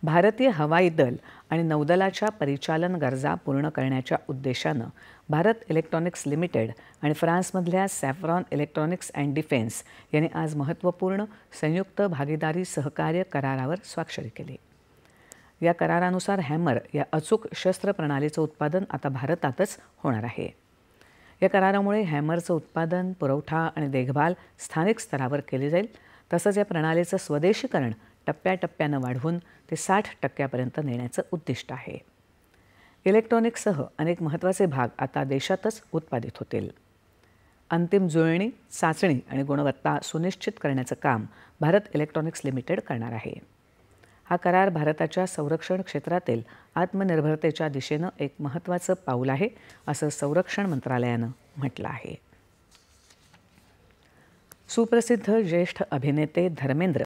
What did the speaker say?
भारतीय हवाई दल आणि नौदलाच्या परिचालन गरजा पूर्ण करण्याच्या उद्देशानं भारत इलेक्ट्रॉनिक्स लिमिटेड आणि फ्रान्समधल्या सॅफ्रॉन इलेक्ट्रॉनिक्स अँड डिफेन्स यांनी आज महत्त्वपूर्ण संयुक्त भागीदारी सहकार्य करारावर स्वाक्षरी केली। या करारानुसार हॅमर या अचूक शस्त्र प्रणालीचं उत्पादन आता भारतातच होणार आहे। या करारामुळे हॅमरचं उत्पादन, पुरवठा आणि देखभाल स्थानिक स्तरावर केली जाईल। तसंच या प्रणालीचं स्वदेशीकरण टप्प्याटप्प्यानं वाढवून ते 60% नेण्याचं उद्दिष्ट आहे। इलेक्ट्रॉनिक्ससह अनेक महत्त्वाचे भाग आता देशातच उत्पादित होतील। अंतिम जुळणी, चाचणी आणि गुणवत्ता सुनिश्चित करण्याचं काम भारत इलेक्ट्रॉनिक्स लिमिटेड करणार आहे। हा करार भारताच्या संरक्षण क्षेत्रातील आत्मनिर्भरतेच्या दिशेनं एक महत्त्वाचं पाऊल आहे, असं संरक्षण मंत्रालयानं म्हटलं आहे। सुप्रसिद्ध ज्येष्ठ अभिनेते धर्मेंद्र